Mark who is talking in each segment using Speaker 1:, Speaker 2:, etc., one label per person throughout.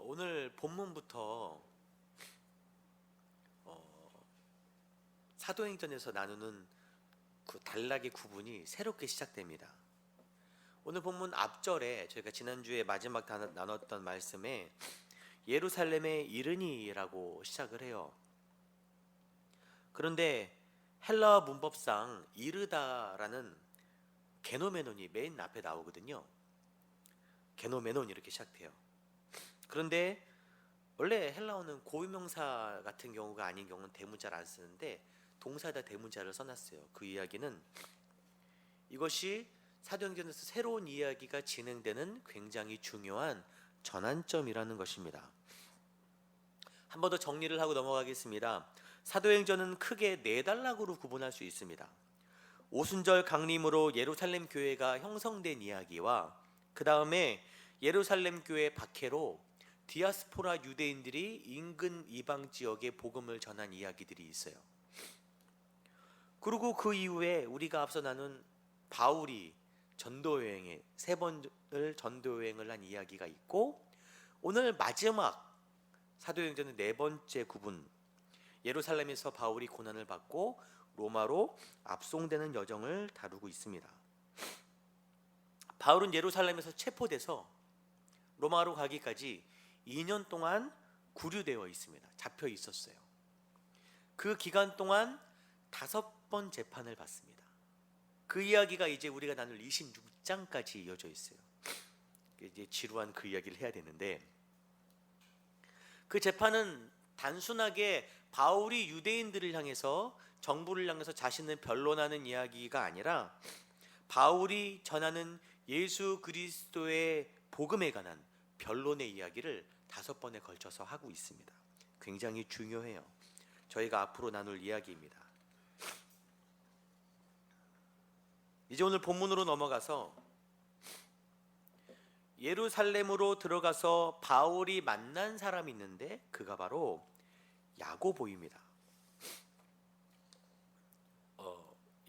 Speaker 1: 오늘 본문부터 사도행전에서 나누는 그 단락의 구분이 새롭게 시작됩니다. 오늘 본문 앞절에 저희가 지난주에 마지막 나눴던 말씀에 예루살렘에 이르니라고 시작을 해요. 그런데 헬라어 문법상 이르다라는 게노메논이 맨 앞에 나오거든요. 게노메논 이렇게 시작돼요. 그런데 원래 헬라어는 고유명사 같은 경우가 아닌 경우는 대문자를 안 쓰는데 동사에다 대문자를 써놨어요. 그 이야기는 이것이 사도행전에서 새로운 이야기가 진행되는 굉장히 중요한 전환점이라는 것입니다. 한 번 더 정리를 하고 넘어가겠습니다. 사도행전은 크게 네 단락으로 구분할 수 있습니다. 오순절 강림으로 예루살렘 교회가 형성된 이야기와 그 다음에 예루살렘 교회 박해로 디아스포라 유대인들이 인근 이방 지역에 복음을 전한 이야기들이 있어요. 그리고 그 이후에 우리가 앞서 나눈 바울이 전도여행에 세 번을 전도여행을 한 이야기가 있고, 오늘 마지막 사도행전의 네 번째 구분, 예루살렘에서 바울이 고난을 받고 로마로 압송되는 여정을 다루고 있습니다. 바울은 예루살렘에서 체포돼서 로마로 가기까지 2년 동안 구류되어 있습니다. 잡혀 있었어요. 그 기간 동안 5번 재판을 받습니다. 그 이야기가 이제 우리가 나눌 26장까지 이어져 있어요. 이제 지루한 그 이야기를 해야 되는데, 그 재판은 단순하게 바울이 유대인들을 향해서, 정부를 향해서 자신을 변론하는 이야기가 아니라 바울이 전하는 예수 그리스도의 복음에 관한 변론의 이야기를 5번에 걸쳐서 하고 있습니다. 굉장히 중요해요. 저희가 앞으로 나눌 이야기입니다. 이제 오늘 본문으로 넘어가서 예루살렘으로 들어가서 바울이 만난 사람이 있는데 그가 바로 야고보입니다.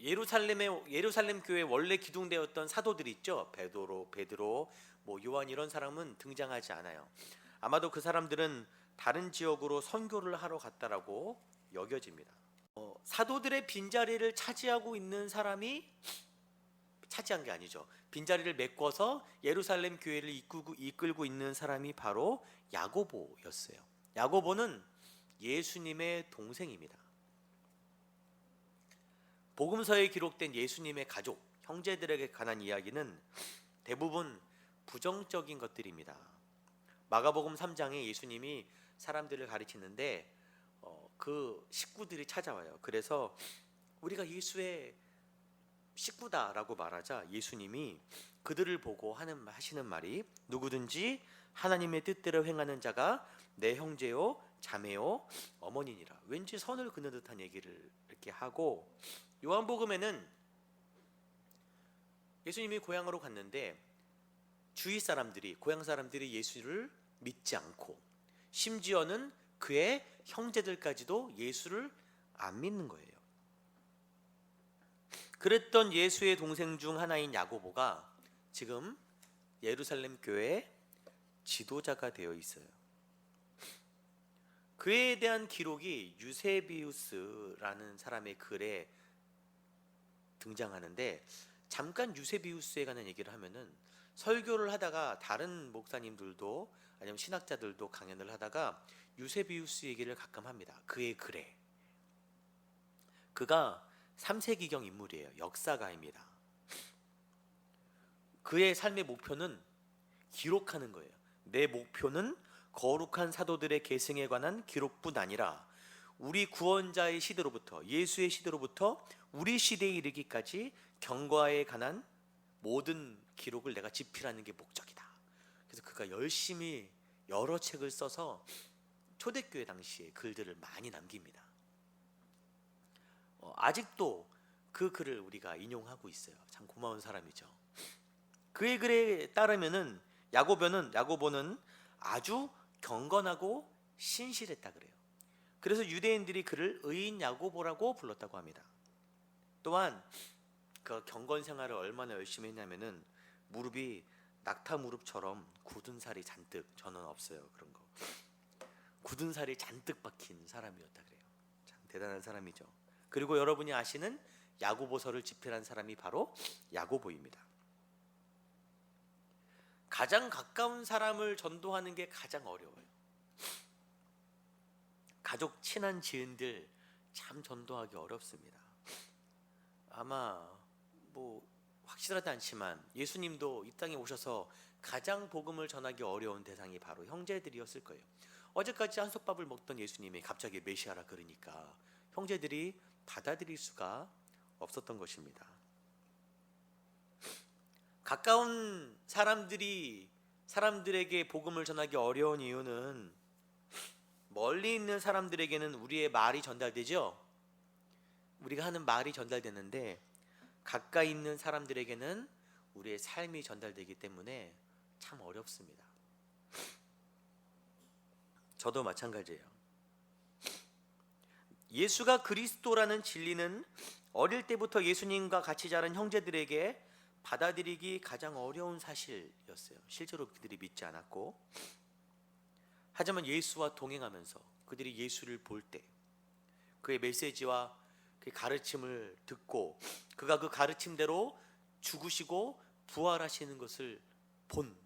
Speaker 1: 예루살렘 교회 원래 기둥되었던 사도들 있죠. 베드로, 요한 이런 사람은 등장하지 않아요. 아마도 그 사람들은 다른 지역으로 선교를 하러 갔다라고 여겨집니다. 사도들의 빈자리를 차지하고 있는 사람이, 차지한 게 아니죠, 빈자리를 메꿔서 예루살렘 교회를 이끌고 있는 사람이 바로 야고보였어요. 야고보는 예수님의 동생입니다. 복음서에 기록된 예수님의 가족, 형제들에게 관한 이야기는 대부분 부정적인 것들입니다. 마가복음 3장에 예수님이 사람들을 가르치는데 그 식구들이 찾아와요. 그래서 우리가 예수의 식구다라고 말하자 예수님이 그들을 보고 하시는 말이, 누구든지 하나님의 뜻대로 행하는 자가 내 형제요 자매요 어머니니라. 왠지 선을 그는 듯한 얘기를 이렇게 하고, 요한복음에는 예수님이 고향으로 갔는데 고향 사람들이 예수를 믿지 않고, 심지어는 그의 형제들까지도 예수를 안 믿는 거예요. 그랬던 예수의 동생 중 하나인 야고보가 지금 예루살렘 교회의 지도자가 되어 있어요. 그에 대한 기록이 유세비우스라는 사람의 글에 등장하는데, 잠깐 유세비우스에 관한 얘기를 하면은, 설교를 하다가 다른 목사님들도 아니면 신학자들도 강연을 하다가 유세비우스 얘기를 가끔 합니다. 그의 글에. 그가 3세기경 인물이에요. 역사가입니다. 그의 삶의 목표는 기록하는 거예요. 내 목표는 거룩한 사도들의 계승에 관한 기록뿐 아니라 우리 구원자의 시대로부터, 예수의 시대로부터 우리 시대에 이르기까지 경과에 관한 모든 기록을 내가 집필하는 게 목적이다. 그래서 그가 열심히 여러 책을 써서 초대교회 당시에 글들을 많이 남깁니다. 아직도 그 글을 우리가 인용하고 있어요. 참 고마운 사람이죠. 그의 글에 따르면은 야고보는 아주 경건하고 신실했다 그래요. 그래서 유대인들이 그를 의인 야고보라고 불렀다고 합니다. 또한 그 경건 생활을 얼마나 열심히 했냐면은 무릎이 낙타 무릎처럼 굳은 살이 잔뜩, 저는 없어요 그런 거. 굳은 살이 잔뜩 박힌 사람이었다 그래요. 참 대단한 사람이죠. 그리고 여러분이 아시는 야고보서를 집필한 사람이 바로 야고보입니다. 가장 가까운 사람을 전도하는 게 가장 어려워요. 가족 친한 지인들 참 전도하기 어렵습니다. 아마 뭐 확실하지 않지만 예수님도 이 땅에 오셔서 가장 복음을 전하기 어려운 대상이 바로 형제들이었을 거예요. 어제까지 한솥밥을 먹던 예수님이 갑자기 메시아라 그러니까 형제들이 받아들일 수가 없었던 것입니다. 가까운 사람들에게 복음을 전하기 어려운 이유는 멀리 있는 사람들에게는 우리의 말이 전달되죠. 우리가 하는 말이 전달되는데 가까이 있는 사람들에게는 우리의 삶이 전달되기 때문에 참 어렵습니다. 저도 마찬가지예요. 예수가 그리스도라는 진리는 어릴 때부터 예수님과 같이 자란 형제들에게 받아들이기 가장 어려운 사실이었어요. 실제로 그들이 믿지 않았고, 하지만 예수와 동행하면서 그들이 예수를 볼 때 그의 메시지와 그의 가르침을 듣고 그가 그 가르침대로 죽으시고 부활하시는 것을 본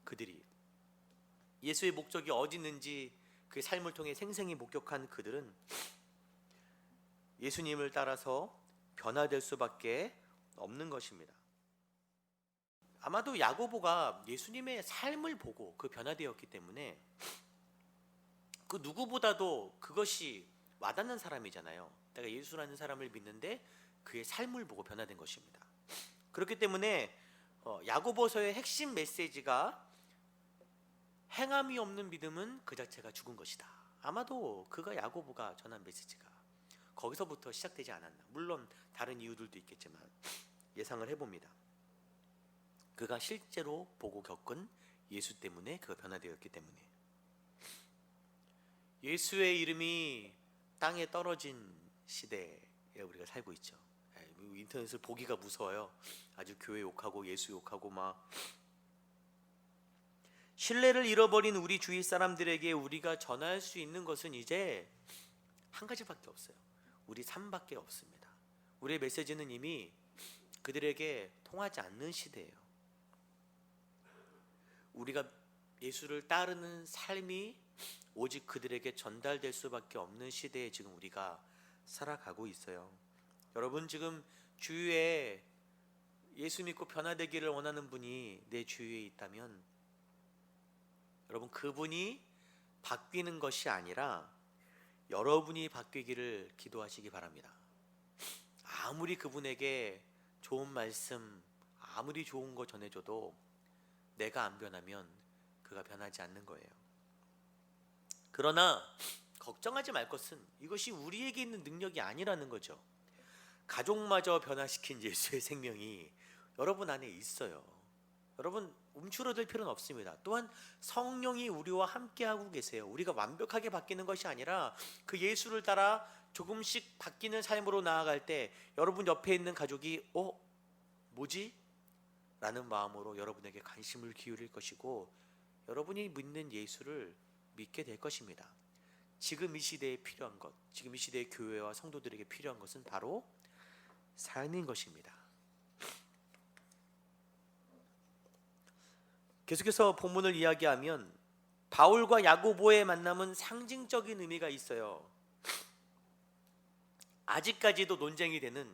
Speaker 1: 그들이, 예수의 목적이 어디 있는지 그의 삶을 통해 생생히 목격한 그들은 예수님을 따라서 변화될 수밖에 없는 것입니다. 아마도 야고보가 예수님의 삶을 보고 그 변화되었기 때문에 그 누구보다도 그것이 와닿는 사람이잖아요. 내가 예수라는 사람을 믿는데 그의 삶을 보고 변화된 것입니다. 그렇기 때문에 야고보서의 핵심 메시지가 행함이 없는 믿음은 그 자체가 죽은 것이다. 아마도 그가 야고보가 전한 메시지가 거기서부터 시작되지 않았나. 물론 다른 이유들도 있겠지만 예상을 해봅니다. 그가 실제로 보고 겪은 예수 때문에 그가 변화되었기 때문에. 예수의 이름이 땅에 떨어진 시대에 우리가 살고 있죠. 인터넷을 보기가 무서워요. 아주 교회 욕하고 예수 욕하고 막. 신뢰를 잃어버린 우리 주위 사람들에게 우리가 전할 수 있는 것은 이제 한 가지밖에 없어요. 우리 삶밖에 없습니다. 우리의 메시지는 이미 그들에게 통하지 않는 시대예요. 우리가 예수를 따르는 삶이 오직 그들에게 전달될 수밖에 없는 시대에 지금 우리가 살아가고 있어요. 여러분, 지금 주위에 예수 믿고 변화되기를 원하는 분이 내 주위에 있다면 여러분, 그분이 바뀌는 것이 아니라 여러분이 바뀌기를 기도하시기 바랍니다. 아무리 그분에게 좋은 말씀, 아무리 좋은 거 전해줘도 내가 안 변하면 그가 변하지 않는 거예요. 그러나 걱정하지 말 것은 이것이 우리에게 있는 능력이 아니라는 거죠. 가족마저 변화시킨 예수의 생명이 여러분 안에 있어요. 여러분, 움츠러들 필요는 없습니다. 또한 성령이 우리와 함께하고 계세요. 우리가 완벽하게 바뀌는 것이 아니라 그 예수를 따라 조금씩 바뀌는 삶으로 나아갈 때 여러분 옆에 있는 가족이 뭐지? 라는 마음으로 여러분에게 관심을 기울일 것이고 여러분이 믿는 예수를 믿게 될 것입니다. 지금 이 시대에 필요한 것, 지금 이 시대의 교회와 성도들에게 필요한 것은 바로 삶인 것입니다. 계속해서 본문을 이야기하면 바울과 야고보의 만남은 상징적인 의미가 있어요. 아직까지도 논쟁이 되는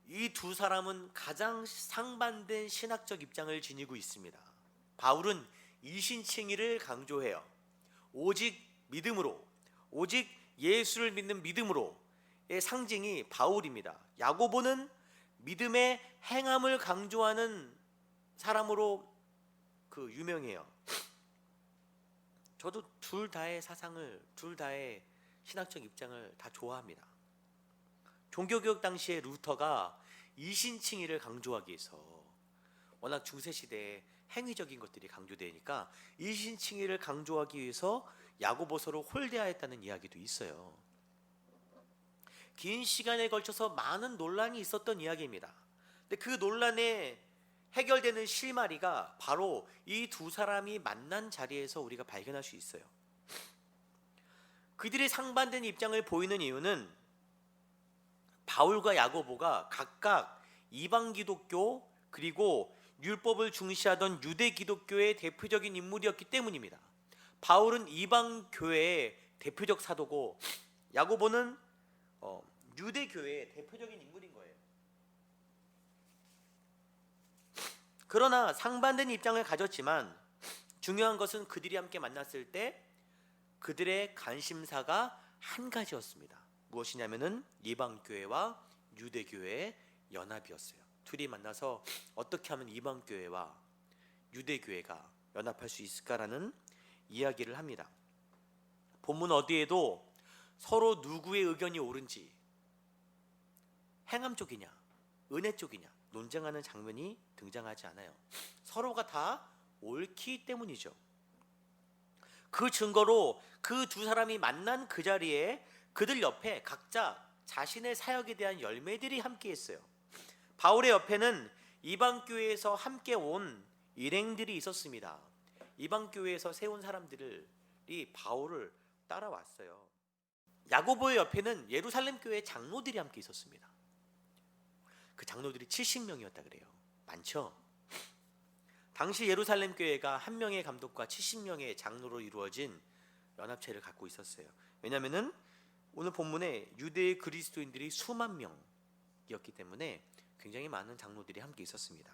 Speaker 1: 이 두 사람은 가장 상반된 신학적 입장을 지니고 있습니다. 바울은 이신칭의를 강조해요. 오직 믿음으로, 오직 예수를 믿는 믿음으로의 상징이 바울입니다. 야고보는 믿음의 행함을 강조하는 사람으로 유명해요. 저도 둘 다의 사상을, 둘 다의 신학적 입장을 다 좋아합니다. 종교개혁 당시에 루터가 이신칭의를 강조하기 위해서 워낙 중세 시대에 행위적인 것들이 강조되니까 이신칭의를 강조하기 위해서 야고보서를 홀대하였다는 이야기도 있어요. 긴 시간에 걸쳐서 많은 논란이 있었던 이야기입니다. 근데 그 논란의 해결되는 실마리가 바로 이 두 사람이 만난 자리에서 우리가 발견할 수 있어요. 그들이 상반된 입장을 보이는 이유는 바울과 야고보가 각각 이방 기독교 그리고 율법을 중시하던 유대 기독교의 대표적인 인물이었기 때문입니다. 바울은 이방 교회의 대표적 사도고 야고보는 유대 교회의 대표적인 인물인 거예요. 그러나 상반된 입장을 가졌지만 중요한 것은 그들이 함께 만났을 때 그들의 관심사가 한 가지였습니다. 무엇이냐면은 이방 교회와 유대 교회의 연합이었어요. 둘이 만나서 어떻게 하면 이방 교회와 유대 교회가 연합할 수 있을까라는 이야기를 합니다. 본문 어디에도 서로 누구의 의견이 옳은지, 행함 쪽이냐 은혜 쪽이냐 논쟁하는 장면이 등장하지 않아요. 서로가 다 옳기 때문이죠. 그 증거로 그 두 사람이 만난 그 자리에 그들 옆에 각자 자신의 사역에 대한 열매들이 함께 있어요. 바울의 옆에는 이방 교회에서 함께 온 일행들이 있었습니다. 이방 교회에서 세운 사람들이 바울을 따라왔어요. 야고보의 옆에는 예루살렘 교회 장로들이 함께 있었습니다. 그 장로들이 70명이었다 그래요. 많죠? 당시 예루살렘 교회가 한 명의 감독과 70명의 장로로 이루어진 연합체를 갖고 있었어요. 왜냐하면은 오늘 본문에 유대의 그리스도인들이 수만 명이었기 때문에 굉장히 많은 장로들이 함께 있었습니다.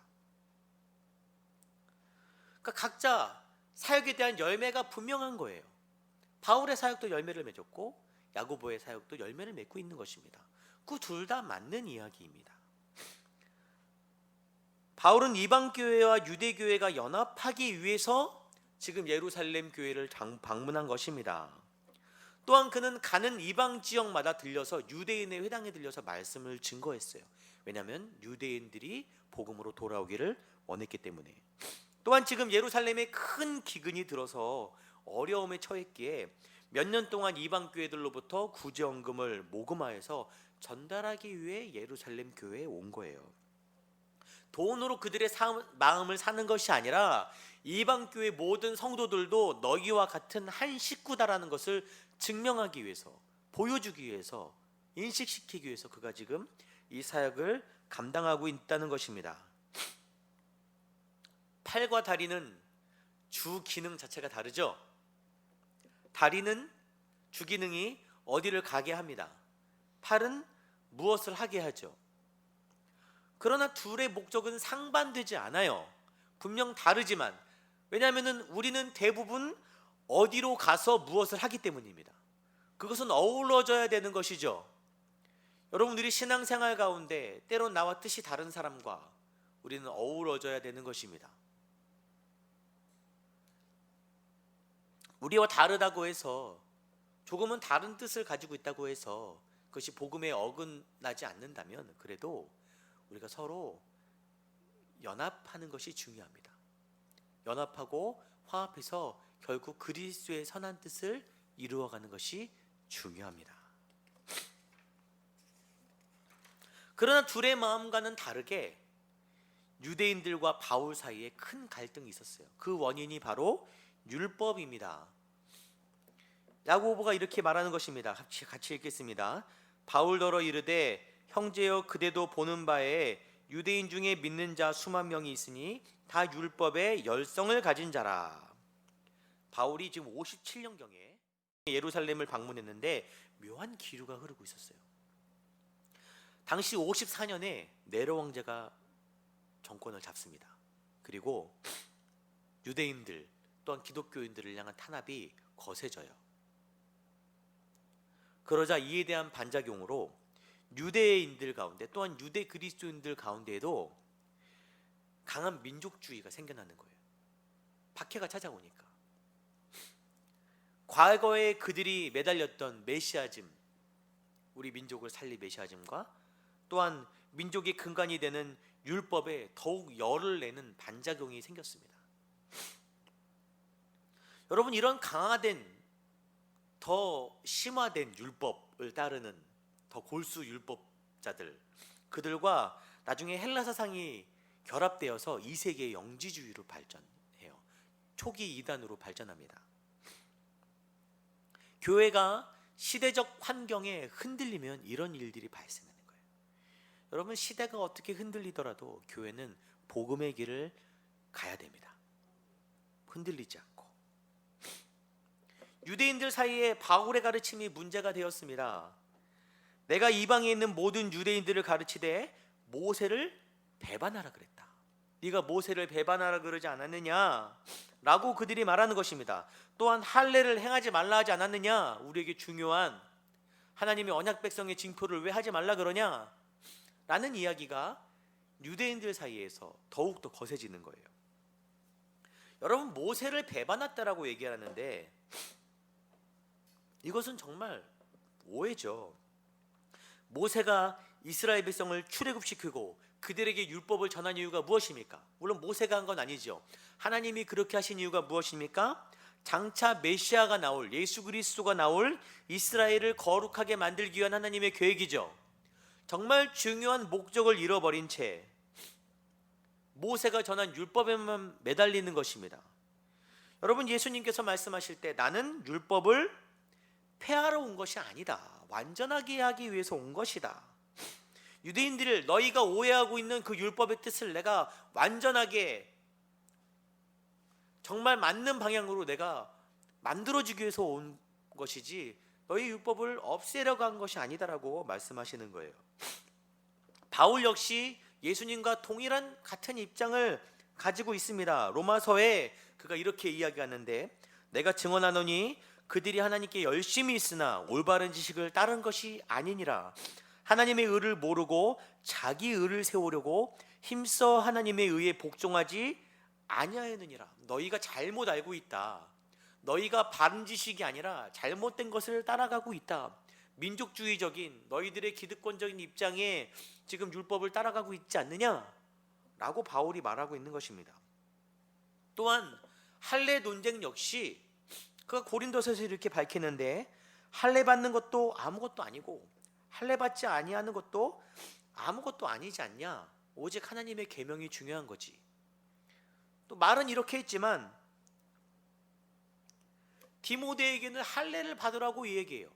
Speaker 1: 그러니까 각자 사역에 대한 열매가 분명한 거예요. 바울의 사역도 열매를 맺었고 야고보의 사역도 열매를 맺고 있는 것입니다. 그 둘 다 맞는 이야기입니다. 바울은 이방 교회와 유대 교회가 연합하기 위해서 지금 예루살렘 교회를 방문한 것입니다. 또한 그는 가는 이방 지역마다 들려서 유대인의 회당에 들려서 말씀을 증거했어요. 왜냐하면 유대인들이 복음으로 돌아오기를 원했기 때문에. 또한 지금 예루살렘에 큰 기근이 들어서 어려움에 처했기에 몇 년 동안 이방 교회들로부터 구제원금을 모금하여서 전달하기 위해 예루살렘 교회에 온 거예요. 돈으로 그들의 마음을 사는 것이 아니라 이방 교회 모든 성도들도 너희와 같은 한 식구다라는 것을 증명하기 위해서, 보여주기 위해서, 인식시키기 위해서 그가 지금 이 사역을 감당하고 있다는 것입니다. 팔과 다리는 주 기능 자체가 다르죠. 다리는 주 기능이 어디를 가게 합니다. 팔은 무엇을 하게 하죠. 그러나 둘의 목적은 상반되지 않아요. 분명 다르지만, 왜냐하면 우리는 대부분 어디로 가서 무엇을 하기 때문입니다. 그것은 어우러져야 되는 것이죠. 여러분들이 신앙생활 가운데 때론 나와 뜻이 다른 사람과 우리는 어우러져야 되는 것입니다. 우리와 다르다고 해서, 조금은 다른 뜻을 가지고 있다고 해서 그것이 복음에 어긋나지 않는다면 그래도 우리가 서로 연합하는 것이 중요합니다. 연합하고 화합해서 결국 그리스도의 선한 뜻을 이루어가는 것이 중요합니다. 그러나 둘의 마음과는 다르게 유대인들과 바울 사이에 큰 갈등이 있었어요. 그 원인이 바로 율법입니다. 야고보가 이렇게 말하는 것입니다. 같이 읽겠습니다. 바울더러 이르되 형제여 그대도 보는 바에 유대인 중에 믿는 자 수만 명이 있으니 다 율법의 열성을 가진 자라. 바울이 지금 57년경에 예루살렘을 방문했는데 묘한 기류가 흐르고 있었어요. 당시 54년에 네로 왕제가 정권을 잡습니다. 그리고 유대인들 또한 기독교인들을 향한 탄압이 거세져요. 그러자 이에 대한 반작용으로 유대인들 가운데 또한 유대 그리스도인들 가운데에도 강한 민족주의가 생겨나는 거예요. 박해가 찾아오니까. 과거에 그들이 매달렸던 메시아즘, 우리 민족을 살릴 메시아즘과 또한 민족의 근간이 되는 율법에 더욱 열을 내는 반작용이 생겼습니다. 여러분, 이런 강화된 더 심화된 율법을 따르는 더 골수 율법자들, 그들과 나중에 헬라 사상이 결합되어서 2세계의 영지주의로 발전해요. 초기 이단으로 발전합니다. 교회가 시대적 환경에 흔들리면 이런 일들이 발생하는 거예요. 여러분, 시대가 어떻게 흔들리더라도 교회는 복음의 길을 가야 됩니다. 흔들리지 않고. 유대인들 사이에 바울의 가르침이 문제가 되었습니다. 내가 이방에 있는 모든 유대인들을 가르치되 모세를 배반하라 그랬다. 네가 모세를 배반하라 그러지 않았느냐? 라고 그들이 말하는 것입니다. 또한 할례를 행하지 말라 하지 않았느냐? 우리에게 중요한 하나님의 언약 백성의 징표를 왜 하지 말라 그러냐? 라는 이야기가 유대인들 사이에서 더욱더 거세지는 거예요. 여러분, 모세를 배반했다라고 얘기하는데 이것은 정말 오해죠. 모세가 이스라엘 백성을 출애굽시키고 그들에게 율법을 전한 이유가 무엇입니까? 물론 모세가 한 건 아니죠. 하나님이 그렇게 하신 이유가 무엇입니까? 장차 메시아가 나올, 예수 그리스도가 나올 이스라엘을 거룩하게 만들기 위한 하나님의 계획이죠. 정말 중요한 목적을 잃어버린 채 모세가 전한 율법에만 매달리는 것입니다. 여러분, 예수님께서 말씀하실 때 나는 율법을 폐하러 온 것이 아니다, 완전하게 하기 위해서 온 것이다. 유대인들을 너희가 오해하고 있는 그 율법의 뜻을 내가 완전하게 정말 맞는 방향으로 내가 만들어주기 위해서 온 것이지 너희 율법을 없애려고 한 것이 아니다라고 말씀하시는 거예요. 바울 역시 예수님과 동일한 같은 입장을 가지고 있습니다. 로마서에 그가 이렇게 이야기하는데 내가 증언하노니 그들이 하나님께 열심히 있으나 올바른 지식을 따른 것이 아니니라. 하나님의 의를 모르고 자기 의를 세우려고 힘써 하나님의 의에 복종하지 아니하였느니라. 너희가 잘못 알고 있다. 너희가 바른 지식이 아니라 잘못된 것을 따라가고 있다. 민족주의적인 너희들의 기득권적인 입장에 지금 율법을 따라가고 있지 않느냐? 라고 바울이 말하고 있는 것입니다. 또한 할례 논쟁 역시 그가 고린도서에서 이렇게 밝히는데 할례 받는 것도 아무것도 아니고 할례 받지 아니하는 것도 아무것도 아니지 않냐? 오직 하나님의 계명이 중요한 거지. 또 말은 이렇게 했지만 디모데에게는 할례를 받으라고 얘기해요.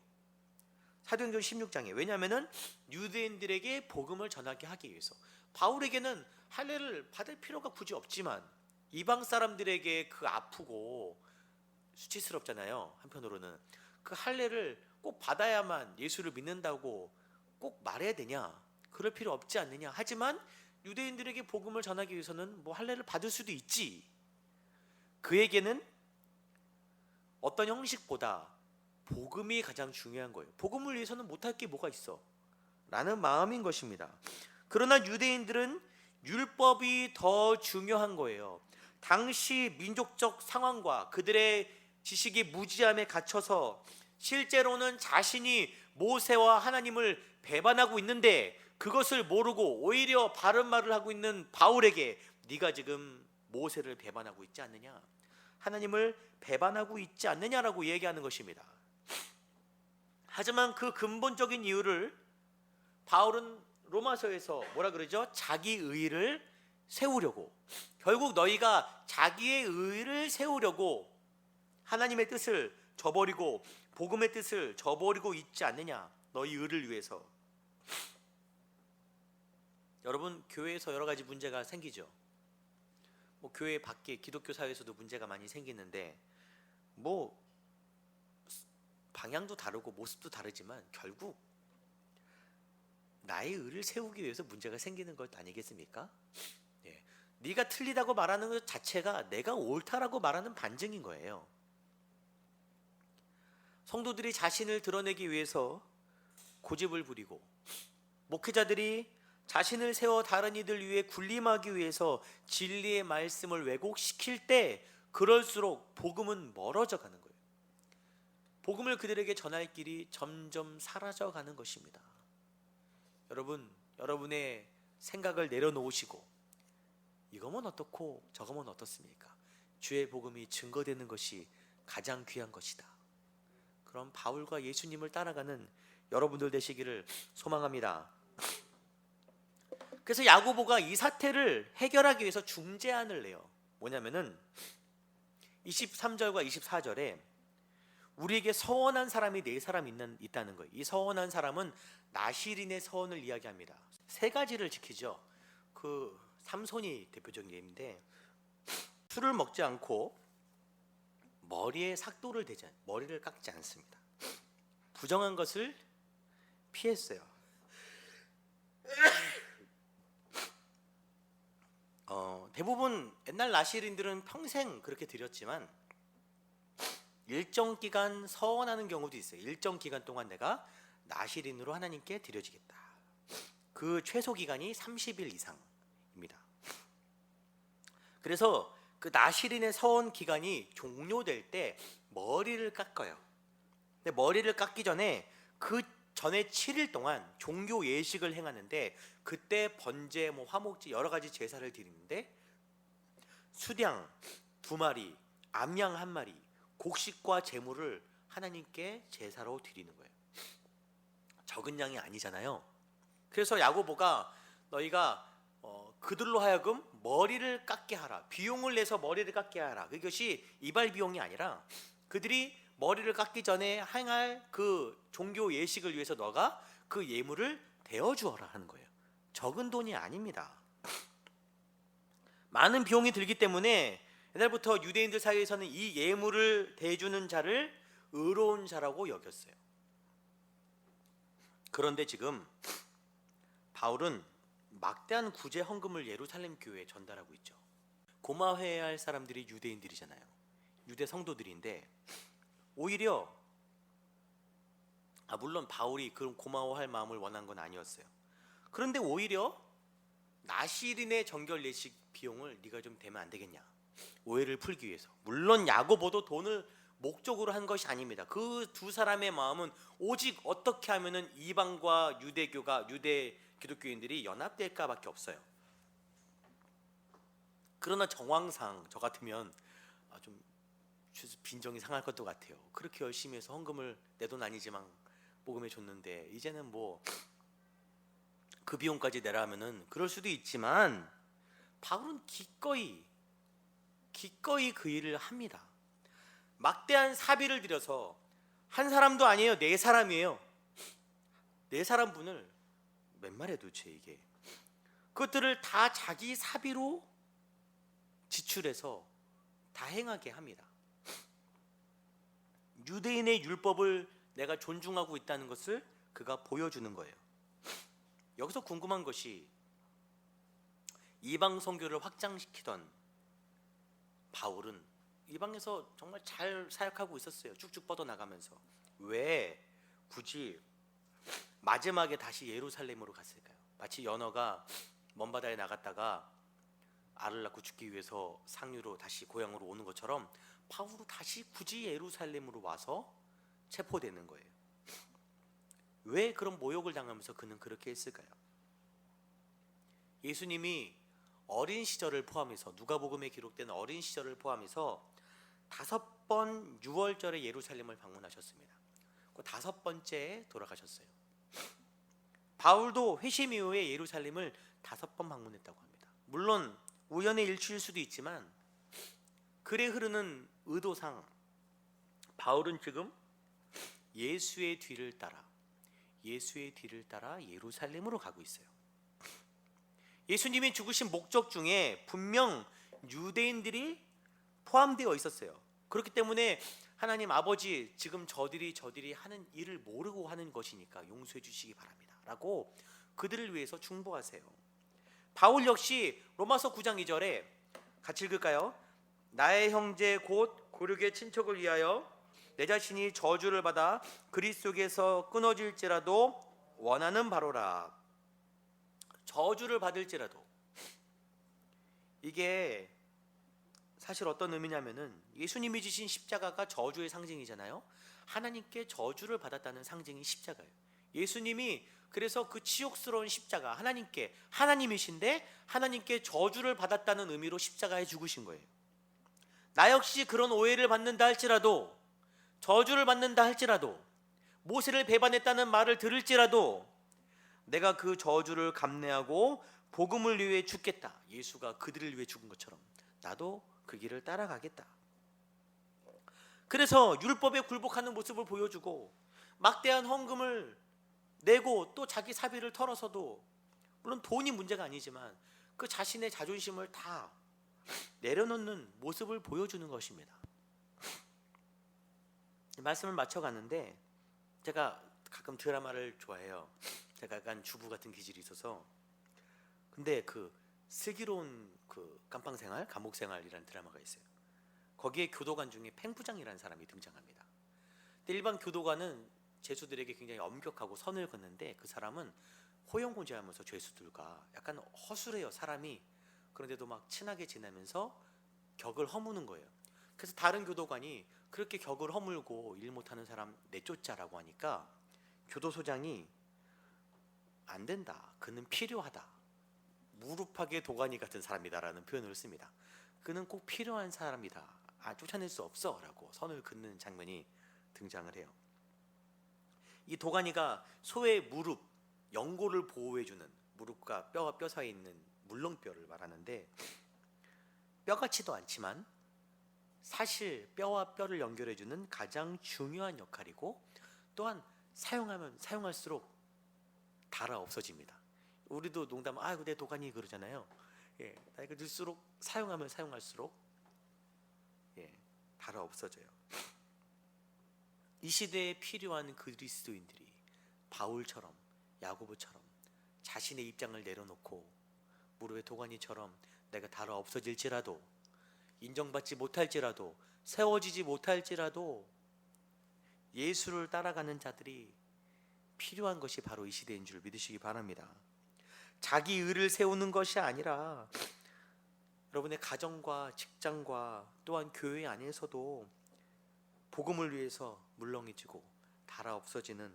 Speaker 1: 사도행전 16장에. 왜냐하면 유대인들에게 복음을 전하게 하기 위해서. 바울에게는 할례를 받을 필요가 굳이 없지만 이방 사람들에게 그 아프고 수치스럽잖아요. 한편으로는 그 할례를 꼭 받아야만 예수를 믿는다고 꼭 말해야 되냐? 그럴 필요 없지 않느냐? 하지만 유대인들에게 복음을 전하기 위해서는 뭐 할례를 받을 수도 있지. 그에게는 어떤 형식보다 복음이 가장 중요한 거예요. 복음을 위해서는 못할 게 뭐가 있어? 라는 마음인 것입니다. 그러나 유대인들은 율법이 더 중요한 거예요. 당시 민족적 상황과 그들의 지식이 무지함에 갇혀서 실제로는 자신이 모세와 하나님을 배반하고 있는데 그것을 모르고 오히려 바른 말을 하고 있는 바울에게 네가 지금 모세를 배반하고 있지 않느냐, 하나님을 배반하고 있지 않느냐라고 얘기하는 것입니다. 하지만 그 근본적인 이유를 바울은 로마서에서 뭐라 그러죠? 자기 의를 세우려고, 결국 너희가 자기의 의를 세우려고 하나님의 뜻을 저버리고 복음의 뜻을 저버리고 있지 않느냐, 너희 의를 위해서. 여러분, 교회에서 여러 가지 문제가 생기죠. 뭐 교회 밖에 기독교 사회에서도 문제가 많이 생기는데 뭐 방향도 다르고 모습도 다르지만 결국 나의 의를 세우기 위해서 문제가 생기는 것 아니겠습니까? 예. 네가 틀리다고 말하는 것 자체가 내가 옳다라고 말하는 반증인 거예요. 성도들이 자신을 드러내기 위해서 고집을 부리고 목회자들이 자신을 세워 다른 이들 위해 군림하기 위해서 진리의 말씀을 왜곡시킬 때 그럴수록 복음은 멀어져 가는 거예요. 복음을 그들에게 전할 길이 점점 사라져 가는 것입니다. 여러분, 여러분의 생각을 내려놓으시고 이거면 어떻고 저거면 어떻습니까? 주의 복음이 증거되는 것이 가장 귀한 것이다. 그럼 바울과 예수님을 따라가는 여러분들 되시기를 소망합니다. 그래서 야고보가 이 사태를 해결하기 위해서 중재안을 내요. 뭐냐면은 23절과 24절에 우리에게 서원한 사람이 4사람 있다는 거예요. 이 서원한 사람은 나실인의 서원을 이야기합니다. 3가지를 지키죠. 그 삼손이 대표적인 예인데, 술을 먹지 않고 머리에 삭도를 대지 머리를 깎지 않습니다. 부정한 것을 피했어요. 대부분 옛날 나실인들은 평생 그렇게 드렸지만 일정 기간 서원하는 경우도 있어요. 일정 기간 동안 내가 나실인으로 하나님께 드려지겠다. 그 최소 기간이 30일 이상입니다. 그래서 그 나실인의 서원 기간이 종료될 때 머리를 깎아요. 근데 머리를 깎기 전에 그 전에 7일 동안 종교 예식을 행하는데, 그때 번제, 화목제 여러 가지 제사를 드리는데 수량 2마리, 암양 1마리, 곡식과 제물을 하나님께 제사로 드리는 거예요. 적은 양이 아니잖아요. 그래서 야고보가 너희가 그들로 하여금 머리를 깎게 하라, 비용을 내서 머리를 깎게 하라. 그것이 이발 비용이 아니라 그들이 머리를 깎기 전에 행할 그 종교 예식을 위해서 너가 그 예물을 대어 주어라 하는 거예요. 적은 돈이 아닙니다. 많은 비용이 들기 때문에 옛날부터 유대인들 사이에서는 이 예물을 대주는 자를 의로운 자라고 여겼어요. 그런데 지금 바울은 막대한 구제 헌금을 예루살렘 교회에 전달하고 있죠. 고마워해야 할 사람들이 유대인들이잖아요. 유대 성도들인데 오히려 물론 바울이 그런 고마워할 마음을 원한 건 아니었어요. 그런데 오히려 나실인의 정결 예식 비용을 네가 좀 대면 안 되겠냐, 오해를 풀기 위해서. 물론 야고보도 돈을 목적으로 한 것이 아닙니다. 그 두 사람의 마음은 오직 어떻게 하면은 이방과 유대교가, 유대 기독교인들이 연합될까 밖에 없어요. 그러나 정황상 저 같으면 좀 빈정이 상할 것도 같아요. 그렇게 열심히 해서 헌금을, 내 돈 아니지만 모금해 줬는데 이제는 그 비용까지 내라 하면은 그럴 수도 있지만, 바울은 기꺼이 그 일을 합니다. 막대한 사비를 들여서, 한 사람도 아니에요, 4사람이에요. 4사람 분을 몇 말이야 도대체 이게. 그것들을 다 자기 사비로 지출해서 다 행하게 합니다. 유대인의 율법을 내가 존중하고 있다는 것을 그가 보여주는 거예요. 여기서 궁금한 것이, 이방 선교를 확장시키던 바울은 이방에서 정말 잘 사역하고 있었어요. 쭉쭉 뻗어나가면서. 왜 굳이 마지막에 다시 예루살렘으로 갔을까요? 마치 연어가 먼 바다에 나갔다가 알을 낳고 죽기 위해서 상류로 다시 고향으로 오는 것처럼 바울은 다시 굳이 예루살렘으로 와서 체포되는 거예요. 왜 그런 모욕을 당하면서 그는 그렇게 했을까요? 예수님이 어린 시절을 포함해서, 누가복음에 기록된 어린 시절을 포함해서 5번 6월절에 예루살렘을 방문하셨습니다. 그 5번째에 돌아가셨어요. 바울도 회심 이후에 예루살렘을 5번 방문했다고 합니다. 물론 우연의 일치일 수도 있지만 글에 흐르는 의도상 바울은 지금 예수의 뒤를 따라 예루살렘으로 가고 있어요. 예수님이 죽으신 목적 중에 분명 유대인들이 포함되어 있었어요. 그렇기 때문에 하나님 아버지, 지금 저들이 하는 일을 모르고 하는 것이니까 용서해 주시기 바랍니다 라고 그들을 위해서 중보하세요. 바울 역시 로마서 9장 2절에 같이 읽을까요? 나의 형제 곧 고륙의 친척을 위하여 내 자신이 저주를 받아 그리스도께서 끊어질지라도 원하는 바로라. 저주를 받을지라도, 이게 사실 어떤 의미냐면은 예수님이 지신 십자가가 저주의 상징이잖아요. 하나님께 저주를 받았다는 상징이 십자가예요. 예수님이 그래서 그 치욕스러운 십자가, 하나님이신데 하나님께 저주를 받았다는 의미로 십자가에 죽으신 거예요. 나 역시 그런 오해를 받는다 할지라도, 저주를 받는다 할지라도, 모세를 배반했다는 말을 들을지라도 내가 그 저주를 감내하고 복음을 위해 죽겠다. 예수가 그들을 위해 죽은 것처럼 나도 그 길을 따라가겠다. 그래서 율법에 굴복하는 모습을 보여주고 막대한 헌금을 내고 또 자기 사비를 털어서도, 물론 돈이 문제가 아니지만 그 자신의 자존심을 다 내려놓는 모습을 보여주는 것입니다. 말씀을 마쳐가는데, 제가 가끔 드라마를 좋아해요. 제가 약간 주부 같은 기질이 있어서. 근데 그 슬기로운 그 감방생활, 감옥생활이라는 드라마가 있어요. 거기에 교도관 중에 팽부장이라는 사람이 등장합니다. 근데 일반 교도관은 죄수들에게 굉장히 엄격하고 선을 긋는데, 그 사람은 호용호재하면서 죄수들과 약간 허술해요, 사람이. 그런데도 막 친하게 지내면서 격을 허무는 거예요. 그래서 다른 교도관이 그렇게 격을 허물고 일 못하는 사람 내쫓자라고 하니까 교도소장이 안 된다, 그는 필요하다, 무릎팍의 도가니 같은 사람이다라는 표현을 씁니다. 그는 꼭 필요한 사람이다, 쫓아낼 수 없어 라고 선을 긋는 장면이 등장을 해요. 이 도가니가 소의 무릎, 연골을 보호해주는, 무릎과 뼈와 뼈 사이에 있는 물렁뼈를 말하는데, 뼈같지도 않지만 사실 뼈와 뼈를 연결해주는 가장 중요한 역할이고, 또한 사용하면 사용할수록 닳아 없어집니다. 우리도 농담, 아이고 내 도가니 그러잖아요. 예, 나이가 들수록 사용하면 사용할수록 닳아 없어져요. 이 시대에 필요한 그리스도인들이 바울처럼, 야고보처럼 자신의 입장을 내려놓고 무릎의 도가니처럼 내가 닳아 없어질지라도, 인정받지 못할지라도, 세워지지 못할지라도 예수를 따라가는 자들이 필요한 것이 바로 이 시대인 줄 믿으시기 바랍니다. 자기 의를 세우는 것이 아니라 여러분의 가정과 직장과 또한 교회 안에서도 복음을 위해서 물렁해지고 닳아 없어지는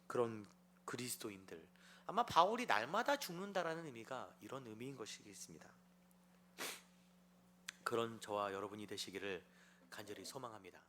Speaker 1: 그런 그리스도인들, 아마 바울이 날마다 죽는다라는 의미가 이런 의미인 것이겠습니다. 그런 저와 여러분이 되시기를 간절히 소망합니다.